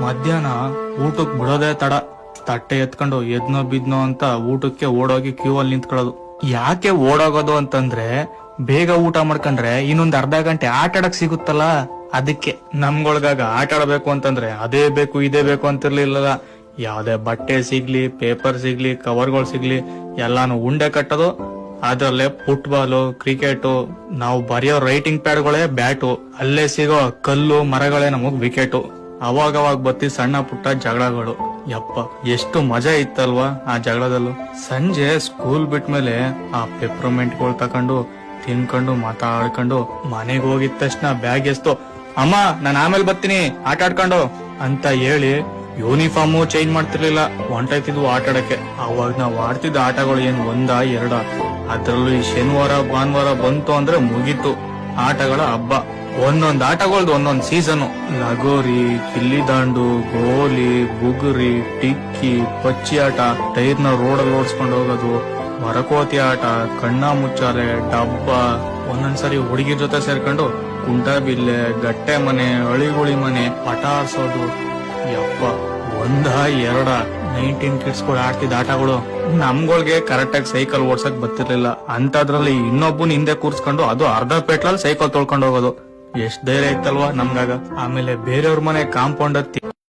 ಮಧ್ಯಾಹ್ನ ಊಟಕ್ ಬಿಡೋದೇ ತಡ. ತಟ್ಟೆ ಎತ್ಕೊಂಡು ಎದ್ನೋ ಬಿದ್ನೋ ಅಂತ ಊಟಕ್ಕೆ ಓಡೋಗಿ ಕ್ಯೂ ಅಲ್ಲಿ ನಿಂತ್ಕೊಳ್ಳೋದು. ಯಾಕೆ ಓಡೋಗೋದು ಅಂತಂದ್ರೆ ಬೇಗ ಊಟ ಮಾಡ್ಕೊಂಡ್ರೆ ಇನ್ನೊಂದ್ ಅರ್ಧ ಗಂಟೆ ಆಟ ಆಡಕ್ ಸಿಗುತ್ತಲ್ಲ, ಅದಕ್ಕೆ. ನಮ್ಗೊಳಗಾಗ ಆಟ ಆಡಬೇಕು ಅಂತಂದ್ರೆ ಅದೇ ಬೇಕು ಇದೇ ಬೇಕು ಅಂತಿರ್ಲಿಲ್ಲ. ಯಾವ್ದೇ ಬಟ್ಟೆ ಸಿಗ್ಲಿ, ಪೇಪರ್ ಸಿಗ್ಲಿ, ಕವರ್ಗಳು ಸಿಗ್ಲಿ ಎಲ್ಲಾನು ಉಂಡೆ ಕಟ್ಟೋದು. ಅದ್ರಲ್ಲೇ ಫುಟ್ಬಾಲು, ಕ್ರಿಕೆಟು, ನಾವು ಬರೆಯೋ ರೈಟಿಂಗ್ ಪ್ಯಾಡ್ಗಳೇ ಬ್ಯಾಟು, ಅಲ್ಲೇ ಸಿಗೋ ಕಲ್ಲು ಮರಗಳೇ ನಮಗ್ ವಿಕೆಟು. ಅವಾಗವಾಗ ಬತ್ತಿ ಸಣ್ಣ ಪುಟ್ಟ ಜಗಳಗಳು. ಯಪ್ಪ ಎಷ್ಟು ಮಜಾ ಇತ್ತಲ್ವಾ ಆ ಜಗಳದಲ್ಲೂ. ಸಂಜೆ ಸ್ಕೂಲ್ ಬಿಟ್ಮೇಲೆ ಆ ಪೆಪ್ರಮೆಂಟ್ಗಳು ತಕೊಂಡು ತಿನ್ಕೊಂಡು ಮಾತಾಡ್ಕೊಂಡು ಮನೆಗೆ ಹೋಗಿದ ತಕ್ಷಣ ಬ್ಯಾಗ್ ಎಸ್ತು, ಅಮ್ಮ ನಾನ್ ಆಮೇಲೆ ಬರ್ತೀನಿ ಆಟ ಆಡ್ಕೊಂಡು ಅಂತ ಹೇಳಿ ಯೂನಿಫಾರ್ಮು ಚೇಂಜ್ ಮಾಡ್ತಿರ್ಲಿಲ್ಲ, ಹೊಂಟಾಯ್ತಿದ್ವು ಆಟ ಆಡಕ್ಕೆ. ಅವಾಗ ನಾವ್ ಆಡ್ತಿದ್ದ ಆಟಗಳು ಏನ್ ಒಂದ ಎರಡ, ಅದ್ರಲ್ಲೂ ಈ ಶನಿವಾರ ಭಾನುವಾರ ಬಂತು ಅಂದ್ರೆ ಮುಗೀತು ಆಟಗಳ ಹಬ್ಬ. ಒಂದೊಂದ್ ಆಟಗಳ್ದು ಒಂದೊಂದ್ ಸೀಸನ್. ಲಗೋರಿ, ಗಿಲ್ಲಿ ದಾಂಡು, ಗೋಲಿ, ಬುಗುರಿ, ಟಿಕ್ಕಿ, ಪಚ್ಚಿ ಆಟ, ಟೈರ್ನ ರೋಡಲ್ಲಿ ಓಡಿಸ್ಕೊಂಡು ಹೋಗೋದು, ಮರಕೋತಿ ಆಟ, ಕಣ್ಣ ಮುಚ್ಚಾಲೆ, ಡಬ್ಬ. ಒಂದೊಂದ್ಸರಿ ಹುಡುಗಿರ್ ಜೊತೆ ಸೇರ್ಕೊಂಡು ಕುಂಟ ಬಿಲ್ಲೆ, ಗಟ್ಟೆ ಮನೆ, ಅಳಿಗುಳಿ ಮನೆ, ಪಟ ಆಡ್ಸೋದು. ಯಪ್ಪ ಒಂದ ಎರಡ 19 ಕಿಡ್ಸ್ಗಳು ಆಡ್ತಿದ್ದ ಆಟಗಳು. ನಮ್ಗಳ್ಗೆ ಕರೆಕ್ಟ್ ಆಗಿ ಸೈಕಲ್ ಓಡ್ಸಕ್ ಬರ್ತಿರ್ಲಿಲ್ಲ, ಅಂತದ್ರಲ್ಲಿ ಇನ್ನೊಬ್ಬನ್ ಹಿಂದೆ ಕೂರ್ಸ್ಕೊಂಡು ಅದು ಅರ್ಧ ಪೆಟ್ಲಲ್ಲಿ ಸೈಕಲ್ ತೊಳ್ಕೊಂಡು ಹೋಗೋದು. ಎಷ್ಟ್ ಧೈರ್ಯ ಇತ್ತಲ್ವಾ ನಮ್ಗಾಗ. ಆಮೇಲೆ ಬೇರೆಯವ್ರ ಮನೆ ಕಾಂಪೌಂಡ್ ಹತ್ತಿ